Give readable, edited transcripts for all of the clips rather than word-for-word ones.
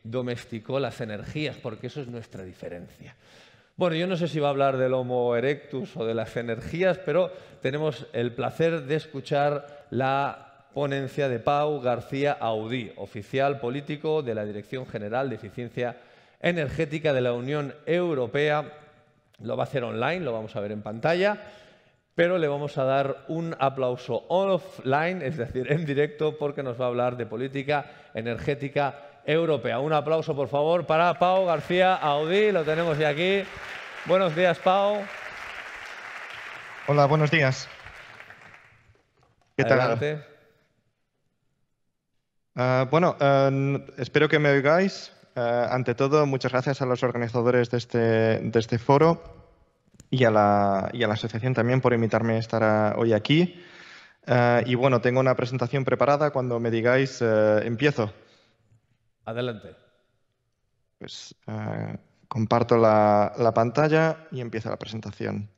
domesticó las energías, porque eso es nuestra diferencia. Bueno, yo no sé si va a hablar del Homo erectus o de las energías, pero tenemos el placer de escuchar la ponencia de Pau García Audí, oficial político de la Dirección General de Eficiencia Energética de la Unión Europea. Lo va a hacer online, lo vamos a ver en pantalla, pero le vamos a dar un aplauso offline, es decir, en directo, porque nos va a hablar de política energética europea. Un aplauso, por favor, para Pau García Audí. Lo tenemos ya aquí. Buenos días, Pau. Hola, buenos días. ¿Qué Adelante. tal? Espero que me oigáis. Ante todo, muchas gracias a los organizadores de este foro y a la asociación también por invitarme a estar hoy aquí. Y bueno, tengo una presentación preparada. Cuando me digáis, empiezo. Adelante. Pues comparto la pantalla y empieza la presentación.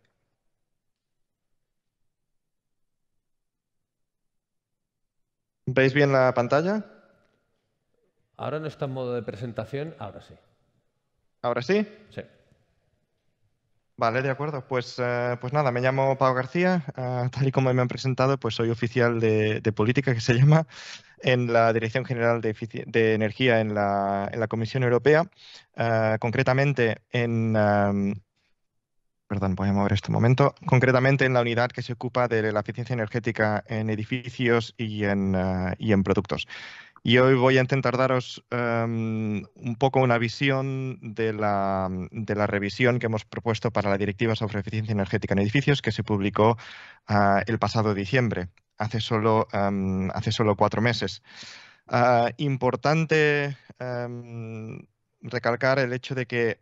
¿Veis bien la pantalla? Ahora no está en modo de presentación, ahora sí. ¿Ahora sí? Sí. Vale, de acuerdo. Pues nada, me llamo Pau García. Tal y como me han presentado, pues soy oficial de política, que se llama, en la Dirección General de Energía en la Comisión Europea. Concretamente perdón, voy a mover este momento. Concretamente en la unidad que se ocupa de la eficiencia energética en edificios y en productos. Y hoy voy a intentar daros un poco una visión de la revisión que hemos propuesto para la Directiva sobre Eficiencia Energética en Edificios, que se publicó el pasado diciembre, hace solo 4 meses. Importante recalcar el hecho de que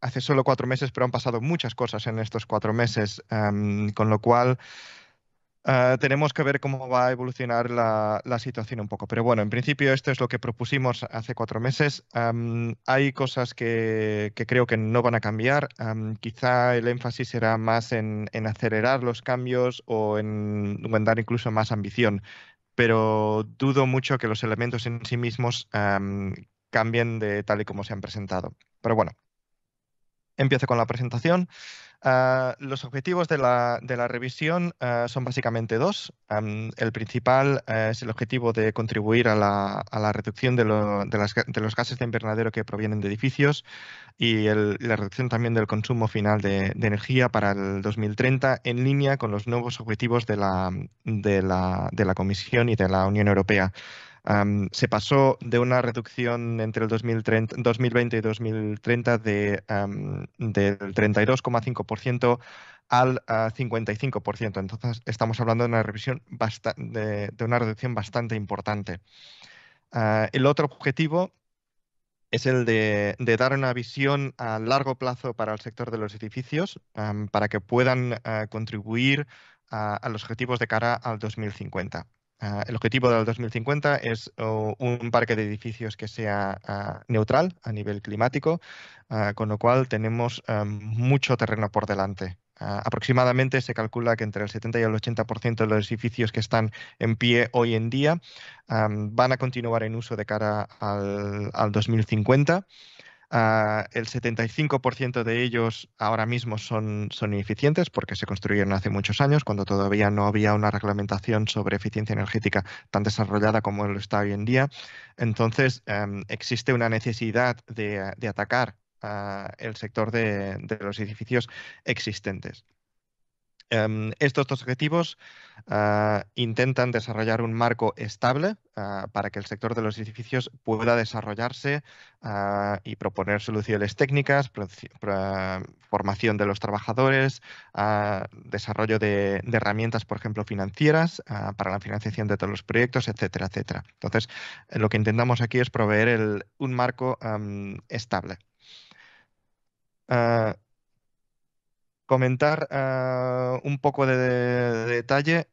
hace solo 4 meses, pero han pasado muchas cosas en estos 4 meses, con lo cual tenemos que ver cómo va a evolucionar la situación un poco. Pero bueno, en principio esto es lo que propusimos hace 4 meses. Hay cosas que creo que no van a cambiar. Quizá el énfasis será más en acelerar los cambios o en dar incluso más ambición. Pero dudo mucho que los elementos en sí mismos cambien de tal y como se han presentado. Pero bueno, empiezo con la presentación. Los objetivos de la revisión son básicamente dos. El principal es el objetivo de contribuir a la reducción de los gases de invernadero que provienen de edificios y la reducción también del consumo final de energía para el 2030, en línea con los nuevos objetivos de la Comisión y de la Unión Europea. Se pasó de una reducción entre el 2020 y 2030 del 32,5% al 55%. Entonces, estamos hablando de una de una reducción bastante importante. El otro objetivo es el de dar una visión a largo plazo para el sector de los edificios, para que puedan contribuir a los objetivos de cara al 2050. El objetivo del 2050 es un parque de edificios que sea neutral a nivel climático, con lo cual tenemos mucho terreno por delante. Aproximadamente se calcula que entre el 70 y el 80% de los edificios que están en pie hoy en día van a continuar en uso de cara al 2050. El 75% de ellos ahora mismo son ineficientes porque se construyeron hace muchos años, cuando todavía no había una reglamentación sobre eficiencia energética tan desarrollada como lo está hoy en día. Entonces, existe una necesidad de atacar el sector de los edificios existentes. Estos dos objetivos intentan desarrollar un marco estable para que el sector de los edificios pueda desarrollarse y proponer soluciones técnicas, formación de los trabajadores, desarrollo de herramientas, por ejemplo, financieras para la financiación de todos los proyectos, etcétera, etcétera. Entonces, lo que intentamos aquí es proveer un marco estable. Comentar un poco de detalle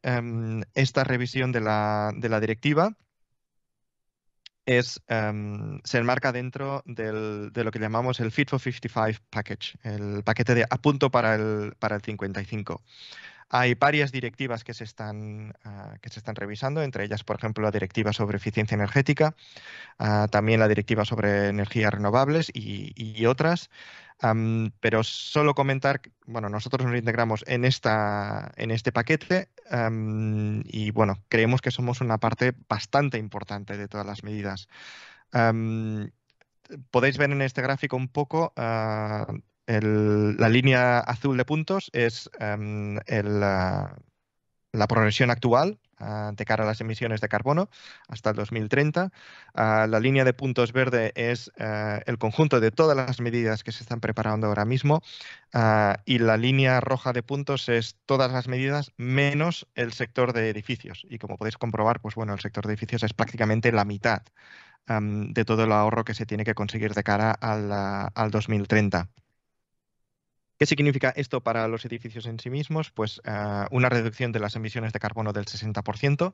esta revisión de la directiva se enmarca dentro de lo que llamamos el Fit for 55 Package, el paquete de a punto para el 55. Hay varias directivas que se están revisando, entre ellas, por ejemplo, la directiva sobre eficiencia energética, también la directiva sobre energías renovables y otras. Pero solo comentar, bueno, nosotros nos integramos en este paquete y bueno, creemos que somos una parte bastante importante de todas las medidas. Am, Podéis ver en este gráfico un poco la línea azul de puntos es la progresión actual de cara a las emisiones de carbono hasta el 2030. La línea de puntos verde es el conjunto de todas las medidas que se están preparando ahora mismo y la línea roja de puntos es todas las medidas menos el sector de edificios. Y como podéis comprobar, pues bueno, el sector de edificios es prácticamente la mitad de todo el ahorro que se tiene que conseguir de cara al 2030. ¿Qué significa esto para los edificios en sí mismos? Pues una reducción de las emisiones de carbono del 60%,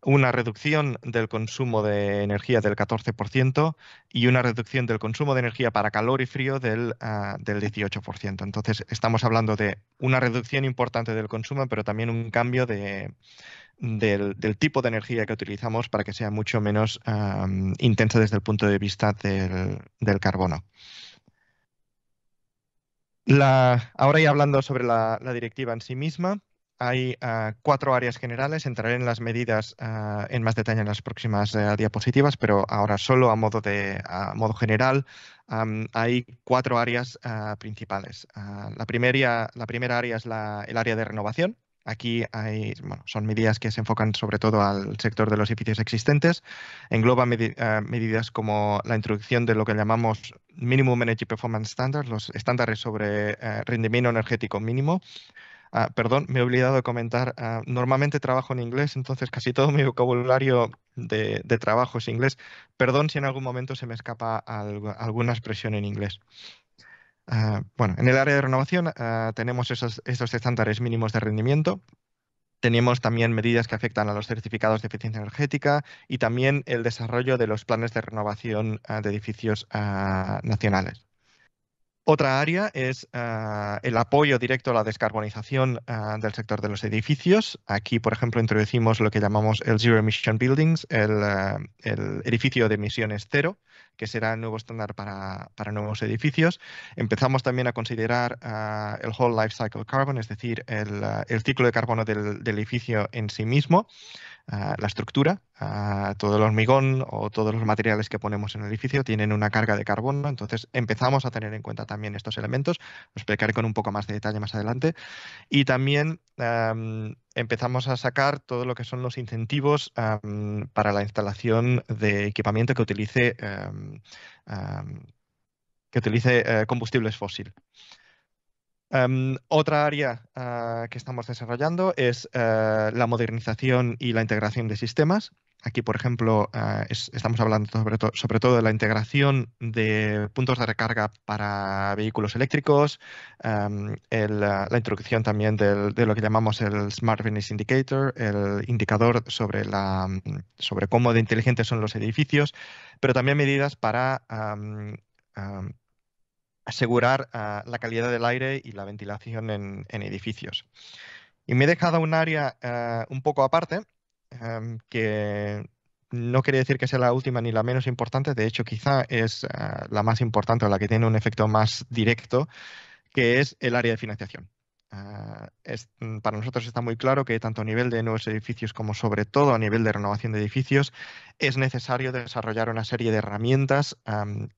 una reducción del consumo de energía del 14% y una reducción del consumo de energía para calor y frío del 18%. Entonces, estamos hablando de una reducción importante del consumo, pero también un cambio del tipo de energía que utilizamos para que sea mucho menos intensa desde el punto de vista del carbono. Ahora ya hablando sobre la directiva en sí misma, hay 4 áreas generales. Entraré en las medidas en más detalle en las próximas diapositivas, pero ahora solo a modo general hay 4 áreas principales. La primera área es el área de renovación. Aquí bueno, son medidas que se enfocan sobre todo al sector de los edificios existentes. Engloba medidas como la introducción de lo que llamamos Minimum Energy Performance Standards, los estándares sobre rendimiento energético mínimo. Perdón, me he olvidado de comentar. Normalmente trabajo en inglés, entonces casi todo mi vocabulario de trabajo es inglés. Perdón si en algún momento se me escapa alguna expresión en inglés. Bueno, en el área de renovación tenemos esos estándares mínimos de rendimiento. Tenemos también medidas que afectan a los certificados de eficiencia energética y también el desarrollo de los planes de renovación de edificios nacionales. Otra área es el apoyo directo a la descarbonización del sector de los edificios. Aquí, por ejemplo, introducimos lo que llamamos el Zero Emission Buildings, el edificio de emisiones cero, que será el nuevo estándar para nuevos edificios. Empezamos también a considerar el Whole Life Cycle Carbon, es decir, el ciclo de carbono del edificio en sí mismo. La estructura, todo el hormigón o todos los materiales que ponemos en el edificio tienen una carga de carbono, entonces empezamos a tener en cuenta también estos elementos, lo explicaré con un poco más de detalle más adelante, y también empezamos a sacar todo lo que son los incentivos para la instalación de equipamiento que utilice combustibles fósiles. Otra área que estamos desarrollando es la modernización y la integración de sistemas. Aquí, por ejemplo, estamos hablando sobre todo de la integración de puntos de recarga para vehículos eléctricos, la introducción también de lo que llamamos el Smart Business Indicator, el indicador sobre cómo de inteligentes son los edificios, pero también medidas para asegurar la calidad del aire y la ventilación en edificios. Y me he dejado un área un poco aparte, que no quiere decir que sea la última ni la menos importante, de hecho quizá es la más importante o la que tiene un efecto más directo, que es el área de financiación. Para nosotros está muy claro que tanto a nivel de nuevos edificios como sobre todo a nivel de renovación de edificios es necesario desarrollar una serie de herramientas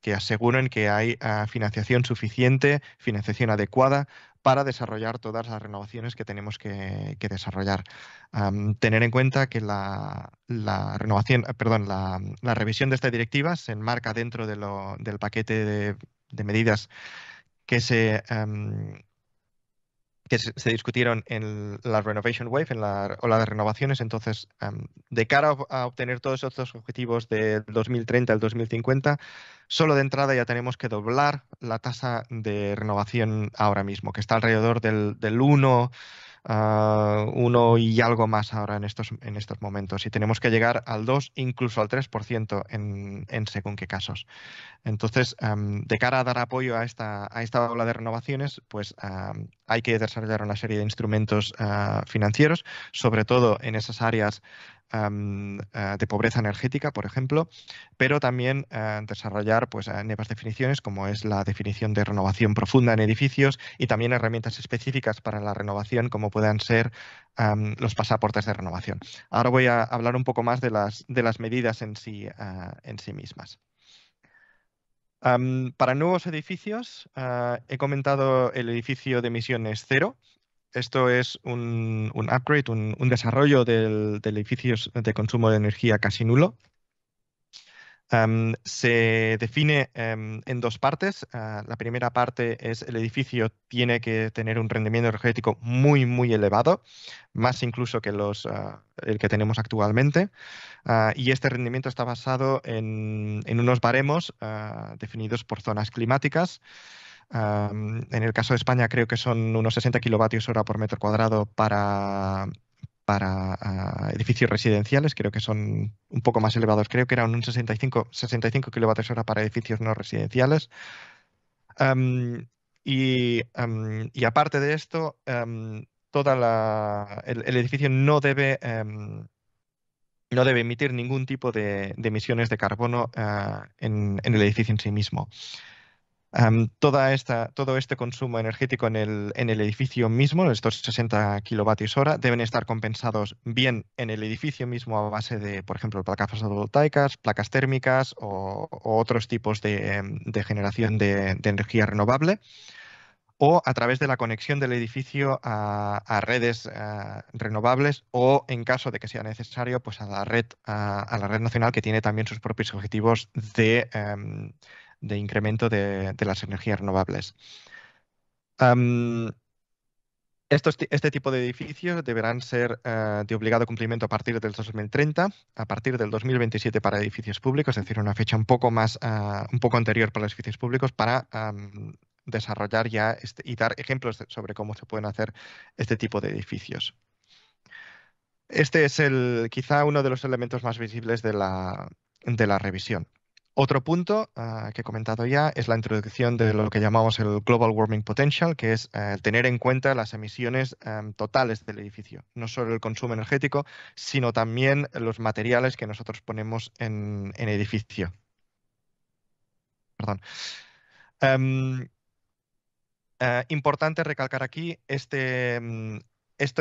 que aseguren que hay financiación suficiente, financiación adecuada para desarrollar todas las renovaciones que tenemos que desarrollar. Tener en cuenta que la revisión de esta directiva se enmarca dentro del paquete de medidas que se discutieron en la Renovation Wave, en la ola de renovaciones. Entonces, de cara a obtener todos estos objetivos del 2030 al 2050, solo de entrada ya tenemos que doblar la tasa de renovación ahora mismo, que está alrededor del 1, 1 y algo más ahora en estos momentos. Y tenemos que llegar al 2, incluso al 3% en según qué casos. Entonces, de cara a dar apoyo a esta ola de renovaciones, pues hay que desarrollar una serie de instrumentos financieros, sobre todo en esas áreas de pobreza energética, por ejemplo, pero también desarrollar pues, nuevas definiciones, como es la definición de renovación profunda en edificios y también herramientas específicas para la renovación, como puedan ser los pasaportes de renovación. Ahora voy a hablar un poco más de las medidas en sí mismas. Para nuevos edificios, he comentado el edificio de emisiones cero. Esto es un upgrade, un desarrollo del edificio de consumo de energía casi nulo. Se define en dos partes. La primera parte es el edificio tiene que tener un rendimiento energético muy, muy elevado, más incluso que el que tenemos actualmente. Y este rendimiento está basado en unos baremos definidos por zonas climáticas. En el caso de España creo que son unos 60 kilovatios hora por metro cuadrado para edificios residenciales. Creo que son un poco más elevados. Creo que eran un 65 kilovatios hora para edificios no residenciales. Am, y aparte de esto, el edificio no debe emitir ningún tipo de emisiones de carbono en el edificio en sí mismo. Todo este consumo energético en el edificio mismo, estos 60 kilovatios hora, deben estar compensados bien en el edificio mismo a base de, por ejemplo, placas fotovoltaicas, placas térmicas o otros tipos de generación de energía renovable, o a través de la conexión del edificio a redes renovables, o en caso de que sea necesario, pues a la red nacional, que tiene también sus propios objetivos de incremento de las energías renovables. Am, este tipo de edificios deberán ser de obligado cumplimiento a partir del 2030, a partir del 2027 para edificios públicos, es decir, una fecha un poco anterior para los edificios públicos, para desarrollar ya y dar ejemplos sobre cómo se pueden hacer este tipo de edificios. Este es quizá uno de los elementos más visibles de la revisión. Otro punto que he comentado ya es la introducción de lo que llamamos el Global Warming Potential, que es tener en cuenta las emisiones totales del edificio, no solo el consumo energético, sino también los materiales que nosotros ponemos en edificio. Perdón. Em, Importante recalcar aquí, esto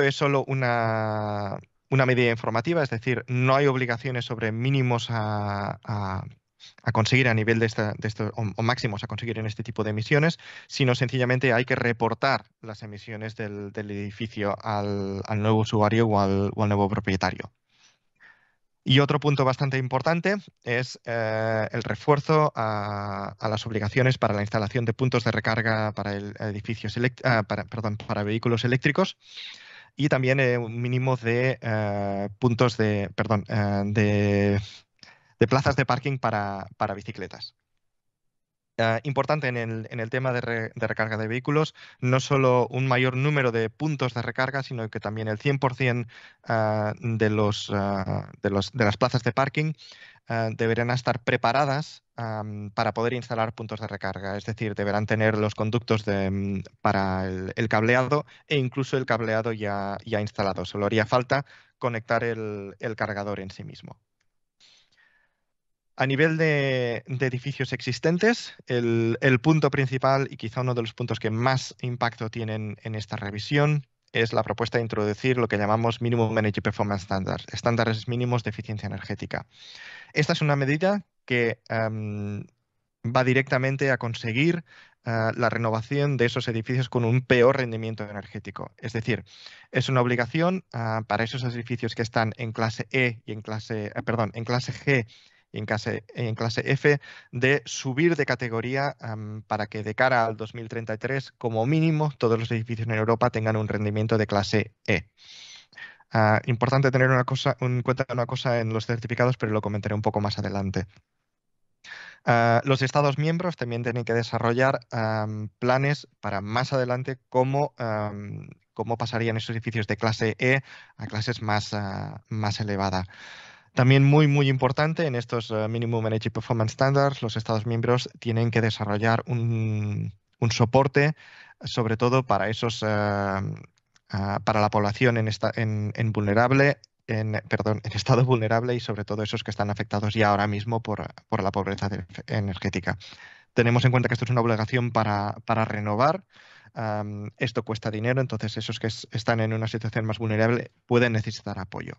es solo una medida informativa, es decir, no hay obligaciones sobre mínimos a conseguir a nivel de esto, o máximos a conseguir en este tipo de emisiones, sino sencillamente hay que reportar las emisiones del edificio al nuevo usuario o al nuevo propietario. Y otro punto bastante importante es el refuerzo a las obligaciones para la instalación de puntos de recarga para para vehículos eléctricos, y también un mínimo de puntos de plazas de parking para bicicletas. Importante en el tema de recarga de vehículos, no solo un mayor número de puntos de recarga, sino que también el 100% de las plazas de parking deberán estar preparadas para poder instalar puntos de recarga. Es decir, deberán tener los conductos para el cableado, e incluso el cableado ya instalado. Solo haría falta conectar el cargador en sí mismo. A nivel de edificios existentes, el punto principal, y quizá uno de los puntos que más impacto tienen en esta revisión, es la propuesta de introducir lo que llamamos Minimum Energy Performance Standards, estándares mínimos de eficiencia energética. Esta es una medida que va directamente a conseguir la renovación de esos edificios con un peor rendimiento energético. Es decir, es una obligación para esos edificios que están en clase E y en clase G y en clase F, de subir de categoría para que de cara al 2033, como mínimo, todos los edificios en Europa tengan un rendimiento de clase E. Importante tener en cuenta una cosa en los certificados, pero lo comentaré un poco más adelante. Los Estados miembros también tienen que desarrollar planes para más adelante, cómo cómo pasarían esos edificios de clase E a clases más elevada. También muy importante en estos Minimum Energy Performance Standards, los Estados miembros tienen que desarrollar un soporte, sobre todo para para la población en vulnerable, perdón, en estado vulnerable y sobre todo esos que están afectados ya ahora mismo por la pobreza energética. Tenemos en cuenta que esto es una obligación para renovar. Esto cuesta dinero, entonces esos que están en una situación más vulnerable pueden necesitar apoyo.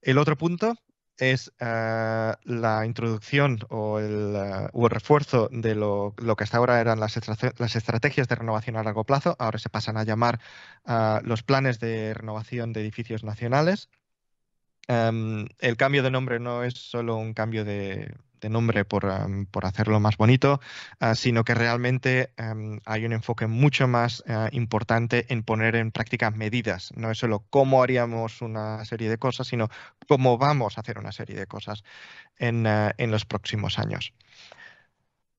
El otro punto es la introducción o el refuerzo de lo que hasta ahora eran las estrategias de renovación a largo plazo. Ahora se pasan a llamar los planes de renovación de edificios nacionales. El cambio de nombre no es solo un cambio de nombre por hacerlo más bonito, sino que realmente hay un enfoque mucho más importante en poner en práctica medidas. No es solo cómo haríamos una serie de cosas, sino cómo vamos a hacer una serie de cosas en los próximos años.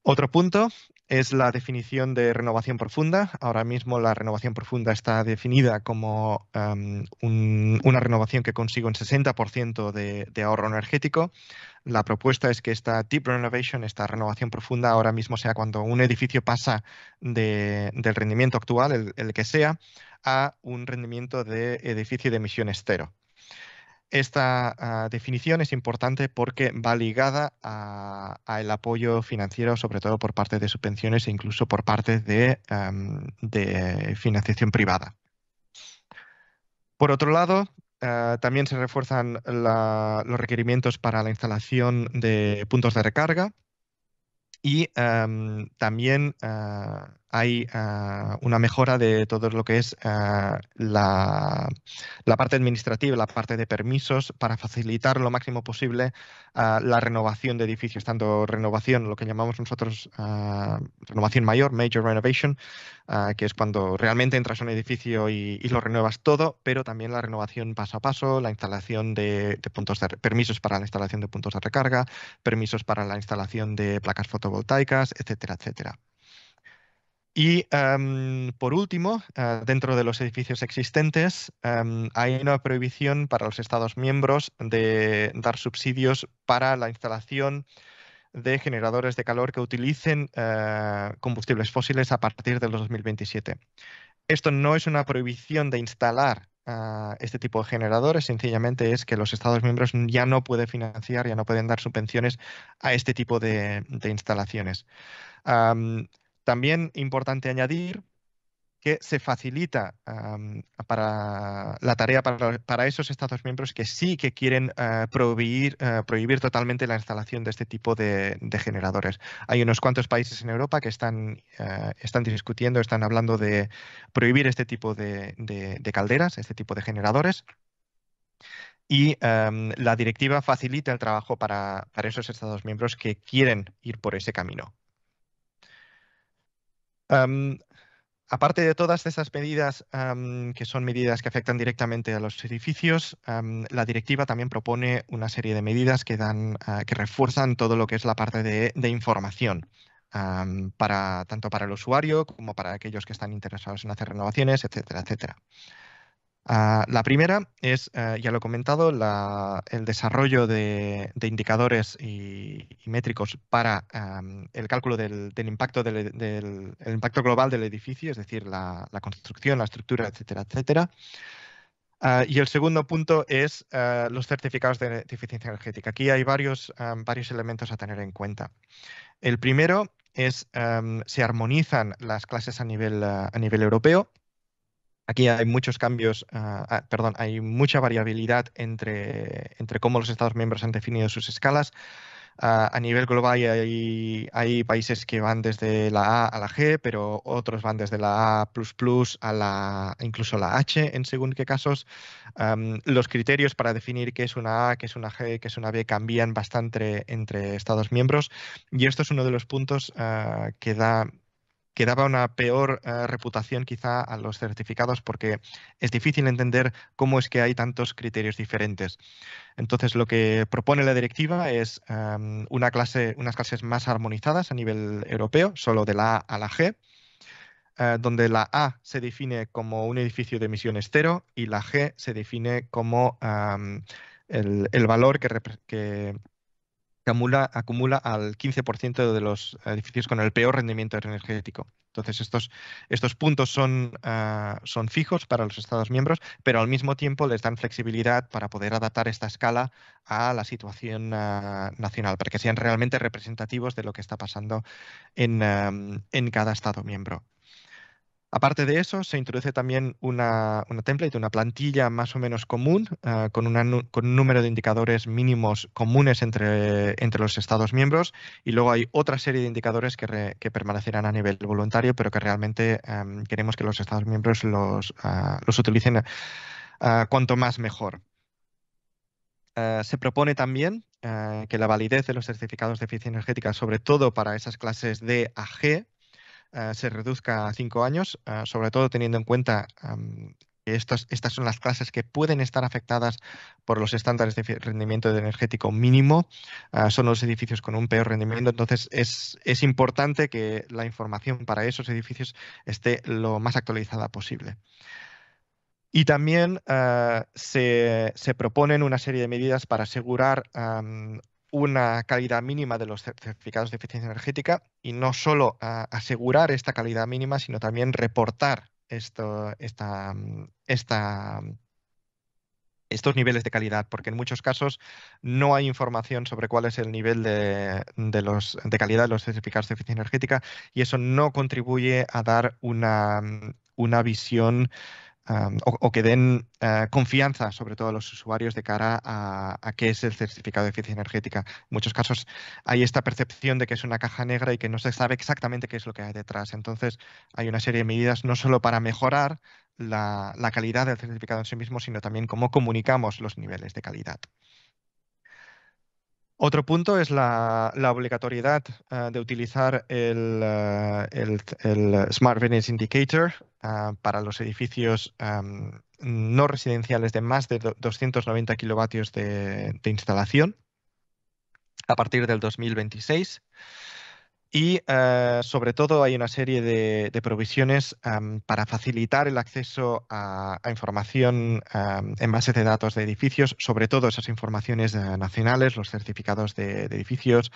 Otro punto es la definición de renovación profunda. Ahora mismo la renovación profunda está definida como una renovación que consigue un 60% de ahorro energético. La propuesta es que esta deep renovation, esta renovación profunda, ahora mismo sea cuando un edificio pasa del rendimiento actual, el que sea, a un rendimiento de edificio de emisiones cero. Esta definición es importante porque va ligada al apoyo financiero, sobre todo por parte de subvenciones e incluso por parte de financiación privada. Por otro lado, también se refuerzan los requerimientos para la instalación de puntos de recarga. Y también hay una mejora de todo lo que es la parte administrativa, la parte de permisos, para facilitar lo máximo posible la renovación de edificios, tanto renovación, lo que llamamos nosotros renovación mayor, major renovation, que es cuando realmente entras a un edificio y lo renuevas todo, pero también la renovación paso a paso, la instalación de permisos para la instalación de puntos de recarga, permisos para la instalación de placas fotovoltaicas, etcétera, etcétera. Y por último, dentro de los edificios existentes, hay una prohibición para los Estados miembros de dar subsidios para la instalación de generadores de calor que utilicen combustibles fósiles a partir de los 2027. Esto no es una prohibición de instalar este tipo de generadores, sencillamente es que los Estados miembros ya no pueden financiar, ya no pueden dar subvenciones a este tipo de instalaciones. También importante añadir que se facilita para la tarea para esos Estados miembros que sí que quieren prohibir totalmente la instalación de este tipo de generadores. Hay unos cuantos países en Europa que están discutiendo, están hablando de prohibir este tipo de calderas, este tipo de generadores. Y la directiva facilita el trabajo para esos Estados miembros que quieren ir por ese camino. Aparte de todas estas medidas, que son medidas que afectan directamente a los edificios, la directiva también propone una serie de medidas que refuerzan todo lo que es la parte de información, tanto para el usuario como para aquellos que están interesados en hacer renovaciones, etcétera, etcétera. La primera es, ya lo he comentado, el desarrollo de indicadores y métricos para el cálculo del impacto, el impacto global del edificio, es decir, la construcción, la estructura, etcétera, etcétera. Y el segundo punto es los certificados de eficiencia energética. Aquí hay varios elementos a tener en cuenta. El primero es, se armonizan las clases a nivel europeo. Aquí hay muchos cambios, hay mucha variabilidad entre cómo los Estados miembros han definido sus escalas. A nivel global hay países que van desde la A a la G, pero otros van desde la A++ a incluso la H en según qué casos. Los criterios para definir qué es una A, qué es una G, qué es una B cambian bastante entre Estados miembros, y esto es uno de los puntos que daba una peor reputación quizá a los certificados, porque es difícil entender cómo es que hay tantos criterios diferentes. Entonces, lo que propone la directiva es unas clases más armonizadas a nivel europeo, solo de la A a la G. donde la A se define como un edificio de emisiones cero y la G se define como el valor que acumula al 15% de los edificios con el peor rendimiento energético. Entonces, estos puntos son fijos para los Estados miembros, pero al mismo tiempo les dan flexibilidad para poder adaptar esta escala a la situación nacional, para que sean realmente representativos de lo que está pasando en cada Estado miembro. Aparte de eso, se introduce también una template, una plantilla más o menos común, con un número de indicadores mínimos comunes entre los Estados miembros, y luego hay otra serie de indicadores que permanecerán a nivel voluntario, pero que realmente queremos que los Estados miembros los utilicen cuanto más mejor. Se propone también que la validez de los certificados de eficiencia energética, sobre todo para esas clases D a G, se reduzca a 5 años, sobre todo teniendo en cuenta que estas son las clases que pueden estar afectadas por los estándares de rendimiento energético mínimo, son los edificios con un peor rendimiento, entonces es importante que la información para esos edificios esté lo más actualizada posible. Y también se proponen una serie de medidas para asegurar una calidad mínima de los certificados de eficiencia energética, y no solo asegurar esta calidad mínima, sino también reportar estos niveles de calidad, porque en muchos casos no hay información sobre cuál es el nivel de calidad de los certificados de eficiencia energética, y eso no contribuye a dar una visión o que den confianza, sobre todo a los usuarios, de cara a qué es el certificado de eficiencia energética. En muchos casos hay esta percepción de que es una caja negra y que no se sabe exactamente qué es lo que hay detrás. Entonces, hay una serie de medidas no solo para mejorar la calidad del certificado en sí mismo, sino también cómo comunicamos los niveles de calidad. Otro punto es la obligatoriedad de utilizar el Smart Buildings Indicator para los edificios no residenciales de más de 290 kilovatios de instalación a partir del 2026. Y sobre todo hay una serie de provisiones para facilitar el acceso a información en bases de datos de edificios, sobre todo esas informaciones nacionales, los certificados de edificios,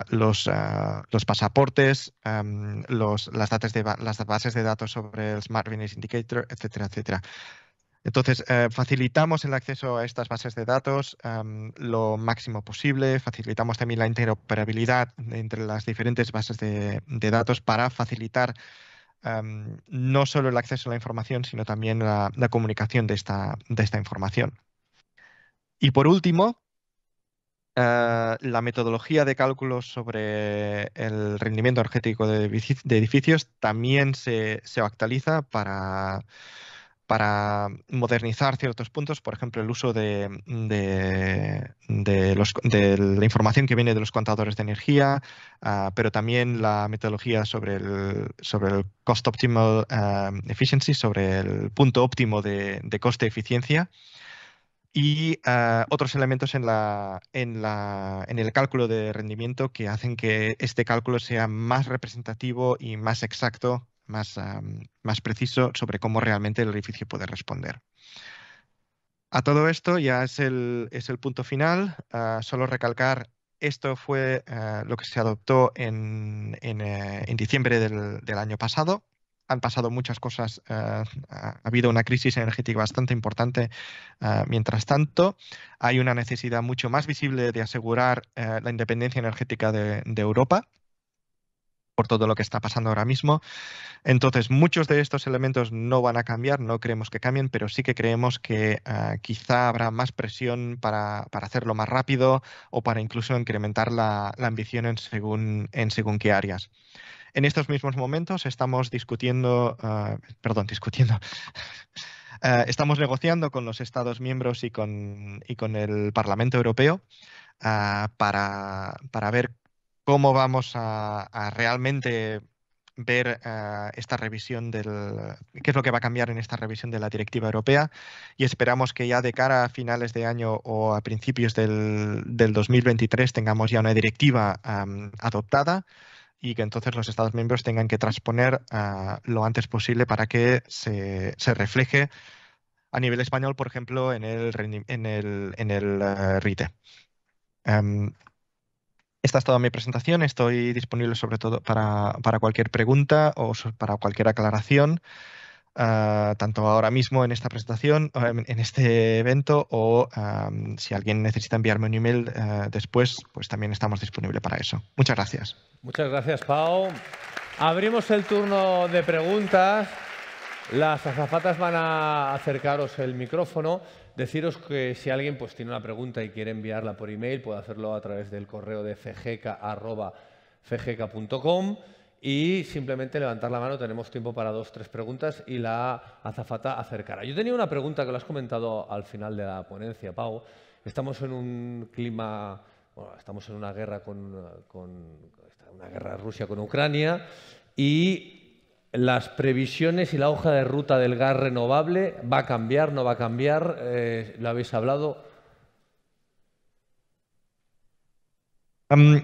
los pasaportes, las bases de datos sobre el Smart Buildings Indicator, etcétera, etcétera. Entonces, facilitamos el acceso a estas bases de datos lo máximo posible, facilitamos también la interoperabilidad entre las diferentes bases de datos para facilitar no solo el acceso a la información, sino también la comunicación de esta información. Y por último, la metodología de cálculo sobre el rendimiento energético de edificios también se actualiza para modernizar ciertos puntos, por ejemplo, el uso de la información que viene de los contadores de energía, pero también la metodología sobre el Cost Optimal Efficiency, sobre el punto óptimo de coste-eficiencia. Y otros elementos en el cálculo de rendimiento que hacen que este cálculo sea más representativo y más exacto, más preciso sobre cómo realmente el edificio puede responder. A todo esto ya es el punto final. Solo recalcar, esto fue lo que se adoptó en diciembre del año pasado. Han pasado muchas cosas, ha habido una crisis energética bastante importante. Mientras tanto, hay una necesidad mucho más visible de asegurar la independencia energética de Europa por todo lo que está pasando ahora mismo. Entonces, muchos de estos elementos no van a cambiar, no creemos que cambien, pero sí que creemos que quizá habrá más presión para hacerlo más rápido o para incluso incrementar la ambición en según qué áreas. En estos mismos momentos estamos estamos negociando con los Estados miembros y con el Parlamento Europeo para ver cómo vamos a realmente ver esta revisión qué es lo que va a cambiar en esta revisión de la directiva europea, y esperamos que ya de cara a finales de año o a principios del 2023 tengamos ya una directiva adoptada y que entonces los Estados miembros tengan que transponer lo antes posible para que se refleje a nivel español, por ejemplo, en el RITE. Esta es toda mi presentación. Estoy disponible sobre todo para cualquier pregunta o para cualquier aclaración, tanto ahora mismo en esta presentación, en este evento, o si alguien necesita enviarme un email después, pues también estamos disponibles para eso. Muchas gracias. Muchas gracias, Pau. Abrimos el turno de preguntas. Las azafatas van a acercaros el micrófono. Deciros que si alguien pues, tiene una pregunta y quiere enviarla por email, puede hacerlo a través del correo de fegeca@fegeca.com y simplemente levantar la mano. Tenemos tiempo para 2 o 3 preguntas y la azafata acercará. Yo tenía una pregunta que lo has comentado al final de la ponencia, Pau. Estamos en un clima, bueno, estamos en una guerra una guerra Rusia con Ucrania y las previsiones y la hoja de ruta del gas renovable, ¿va a cambiar, no va a cambiar? ¿Lo habéis hablado?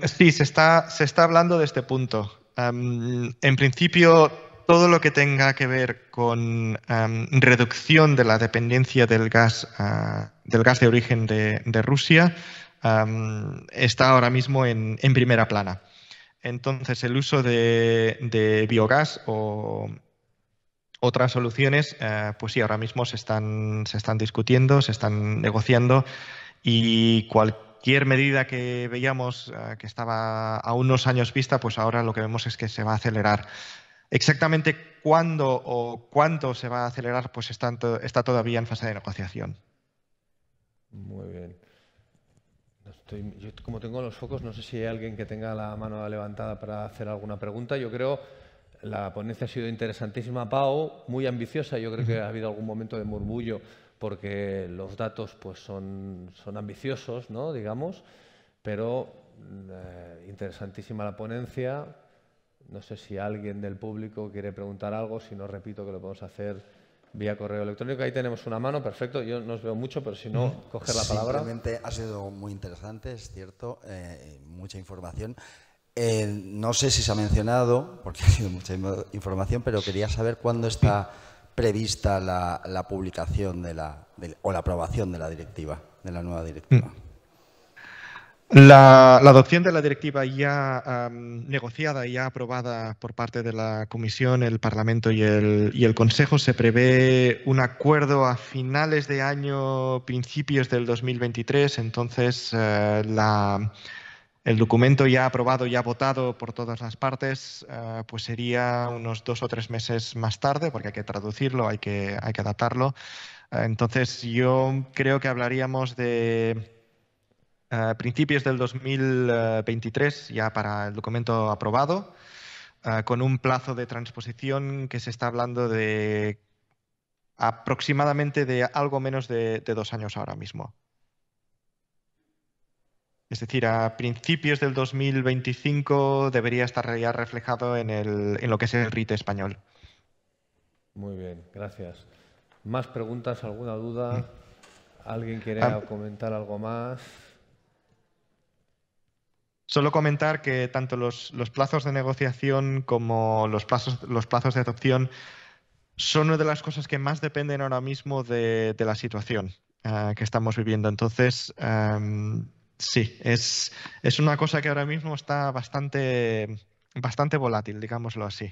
Sí, se está hablando de este punto. En principio, todo lo que tenga que ver con reducción de la dependencia del gas de origen de Rusia está ahora mismo en primera plana. Entonces, el uso de biogás o otras soluciones, pues sí, ahora mismo se están discutiendo, se están negociando, y cualquier medida que veíamos que estaba a unos años vista, pues ahora lo que vemos es que se va a acelerar. Exactamente cuándo o cuánto se va a acelerar, pues está todavía en fase de negociación. Muy bien. Yo, como tengo los focos, no sé si hay alguien que tenga la mano levantada para hacer alguna pregunta. Yo creo la ponencia ha sido interesantísima, Pau, muy ambiciosa. Yo creo que ha habido algún momento de murmullo porque los datos pues, son ambiciosos, ¿no? Digamos, pero interesantísima la ponencia. No sé si alguien del público quiere preguntar algo. Si no, repito que lo podemos hacer vía correo electrónico. Ahí tenemos una mano, perfecto. Yo no os veo mucho, pero si no, coger la palabra. Simplemente ha sido muy interesante, es cierto, mucha información. No sé si se ha mencionado, porque ha sido mucha información, pero quería saber cuándo está prevista la publicación o la aprobación de la directiva, de la nueva directiva. La adopción de la directiva ya negociada y ya aprobada por parte de la Comisión, el Parlamento y el Consejo, se prevé un acuerdo a finales de año, principios del 2023. Entonces, el documento ya aprobado, ya votado por todas las partes, pues sería unos 2 o 3 meses más tarde, porque hay que traducirlo, hay que adaptarlo. Entonces, yo creo que hablaríamos de principios del 2023 ya para el documento aprobado, con un plazo de transposición que se está hablando de aproximadamente de algo menos de 2 años ahora mismo. Es decir, a principios del 2025 debería estar ya reflejado en lo que es el RITE español. Muy bien, gracias. ¿Más preguntas? ¿Alguna duda? ¿Alguien quiere comentar algo más? Solo comentar que tanto los plazos de negociación como los plazos de adopción son una de las cosas que más dependen ahora mismo de la situación que estamos viviendo. Entonces, sí, es una cosa que ahora mismo está bastante volátil, digámoslo así.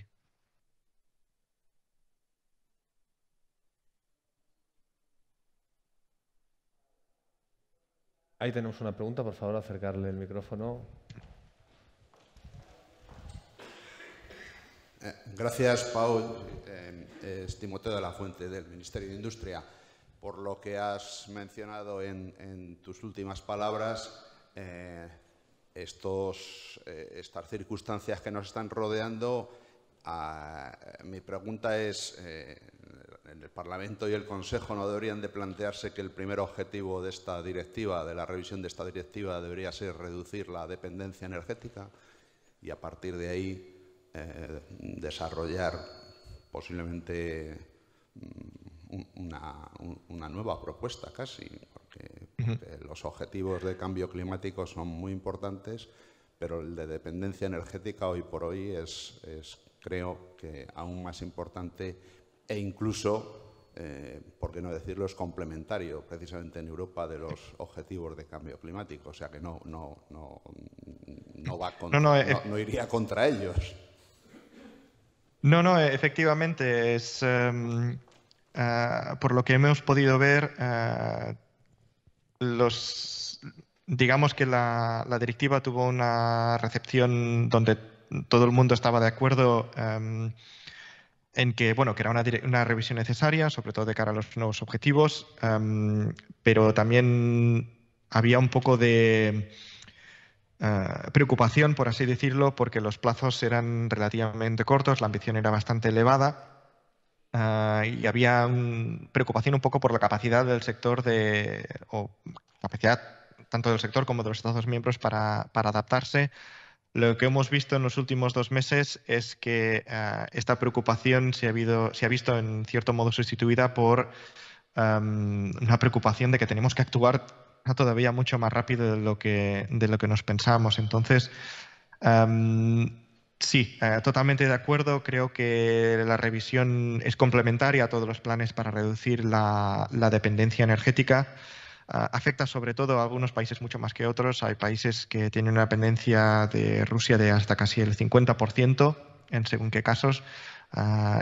Ahí tenemos una pregunta, por favor, acercarle el micrófono. Gracias, Pau. Es Timoteo de la Fuente, del Ministerio de Industria. Por lo que has mencionado en tus últimas palabras, estas circunstancias que nos están rodeando, mi pregunta es, ¿el Parlamento y el Consejo no deberían de plantearse que el primer objetivo de esta directiva, de la revisión de esta directiva, debería ser reducir la dependencia energética y a partir de ahí desarrollar posiblemente una nueva propuesta casi, porque los objetivos de cambio climático son muy importantes, pero el de dependencia energética hoy por hoy es creo que aún más importante e incluso, por qué no decirlo, es complementario precisamente en Europa de los objetivos de cambio climático. O sea que no iría contra ellos. No, efectivamente, por lo que hemos podido ver, digamos que la directiva tuvo una recepción donde todo el mundo estaba de acuerdo en que, bueno, que era una revisión necesaria, sobre todo de cara a los nuevos objetivos, pero también había un poco de preocupación, por así decirlo, porque los plazos eran relativamente cortos, la ambición era bastante elevada. Y había preocupación un poco por la capacidad del sector o capacidad tanto del sector como de los Estados miembros para adaptarse. Lo que hemos visto en los últimos 2 meses es que esta preocupación se ha visto en cierto modo sustituida por una preocupación de que tenemos que actuar todavía mucho más rápido de lo que nos pensábamos. Entonces, sí, totalmente de acuerdo. Creo que la revisión es complementaria a todos los planes para reducir la dependencia energética. Afecta sobre todo a algunos países mucho más que otros. Hay países que tienen una dependencia de Rusia de hasta casi el 50% en según qué casos.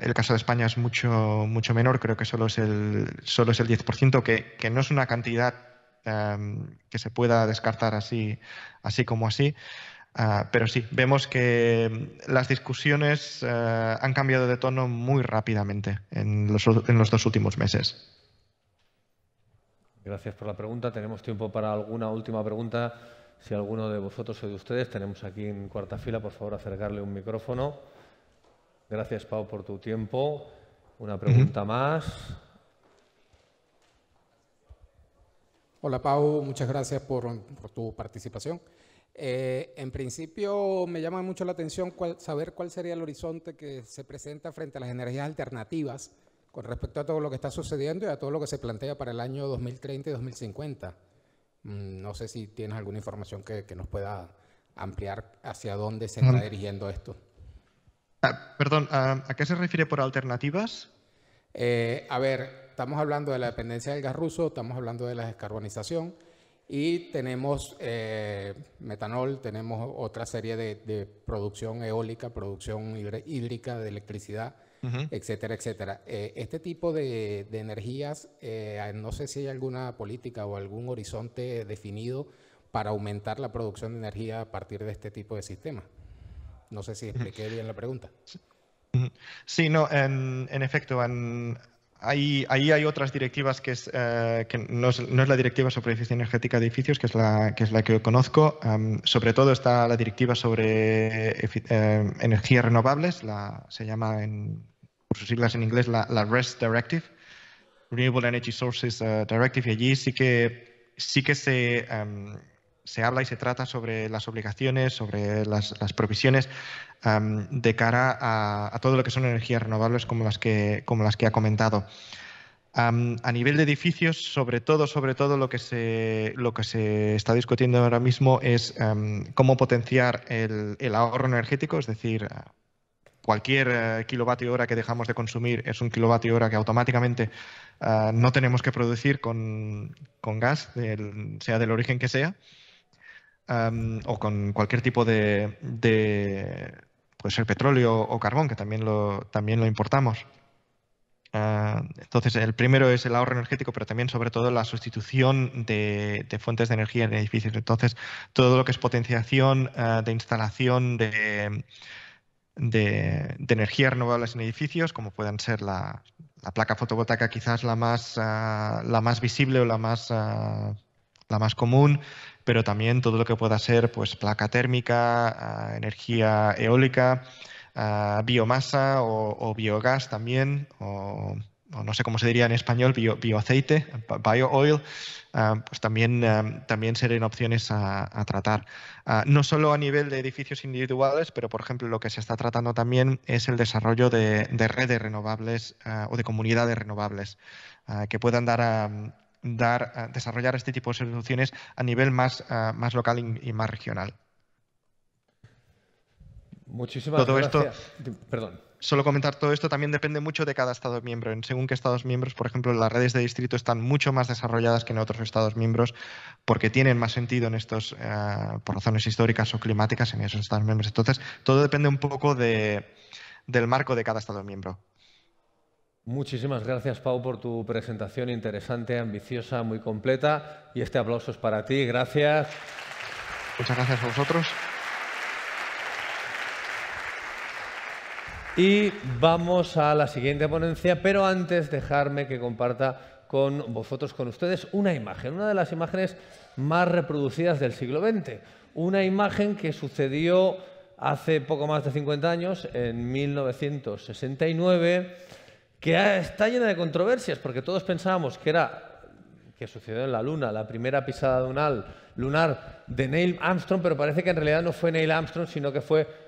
El caso de España es mucho menor, creo que solo es el 10%, que no es una cantidad que se pueda descartar así como así. Pero sí, vemos que las discusiones han cambiado de tono muy rápidamente en los 2 últimos meses. Gracias por la pregunta. Tenemos tiempo para alguna última pregunta. Si alguno de vosotros o de ustedes, tenemos aquí en cuarta fila, por favor, acercarle un micrófono. Gracias, Pau, por tu tiempo. Una pregunta más. Hola, Pau. Muchas gracias por tu participación. En principio, me llama mucho la atención saber cuál sería el horizonte que se presenta frente a las energías alternativas con respecto a todo lo que está sucediendo y a todo lo que se plantea para el año 2030 y 2050. No sé si tienes alguna información que nos pueda ampliar hacia dónde se está dirigiendo esto. Perdón, ¿a qué se refiere por alternativas? A ver, estamos hablando de la dependencia del gas ruso, estamos hablando de la descarbonización y tenemos metanol, tenemos otra serie de producción eólica, producción hídrica de electricidad, etcétera, etcétera. Este tipo de energías, no sé si hay alguna política o algún horizonte definido para aumentar la producción de energía a partir de este tipo de sistemas. No sé si expliqué bien la pregunta. Sí, no, en efecto, ahí hay otras directivas que no es la directiva sobre eficiencia energética de edificios, que es la que yo conozco. Sobre todo está la directiva sobre energías renovables, se llama por sus siglas en inglés la RES Directive, Renewable Energy Sources Directive, y allí sí que se habla y se trata sobre las obligaciones, sobre las provisiones de cara a todo lo que son energías renovables como las que ha comentado. A nivel de edificios, sobre todo lo que se está discutiendo ahora mismo es cómo potenciar el ahorro energético, es decir, cualquier kilovatio hora que dejamos de consumir es un kilovatio hora que automáticamente no tenemos que producir con gas, sea del origen que sea. O con cualquier tipo de puede ser petróleo o carbón, que también lo importamos. Entonces, el primero es el ahorro energético, pero también, sobre todo, la sustitución de fuentes de energía en edificios. Entonces, todo lo que es potenciación de instalación de energías renovables en edificios, como puedan ser la placa fotovoltaica, quizás la más visible o la más común, pero también todo lo que pueda ser pues placa térmica, energía eólica, biomasa o biogás también, o no sé cómo se diría en español, bioaceite, bio-oil, pues también serían opciones a tratar. No solo a nivel de edificios individuales, pero por ejemplo lo que se está tratando también es el desarrollo de redes renovables o de comunidades renovables que puedan desarrollar este tipo de soluciones a nivel más local y más regional. Muchísimas Todo gracias. Perdón. Solo comentar, todo esto también depende mucho de cada Estado miembro. Según qué Estados miembros, por ejemplo, las redes de distrito están mucho más desarrolladas que en otros Estados miembros porque tienen más sentido en estos, por razones históricas o climáticas en esos Estados miembros. Entonces, todo depende un poco del marco de cada Estado miembro. Muchísimas gracias, Pau, por tu presentación interesante, ambiciosa, muy completa. Y este aplauso es para ti. Gracias. Muchas gracias a vosotros. Y vamos a la siguiente ponencia, pero antes dejarme que comparta con vosotros, con ustedes, una imagen, una de las imágenes más reproducidas del siglo XX. Una imagen que sucedió hace poco más de 50 años, en 1969, que está llena de controversias, porque todos pensábamos que sucedió en la Luna, la primera pisada lunar de Neil Armstrong, pero parece que en realidad no fue Neil Armstrong, sino que fue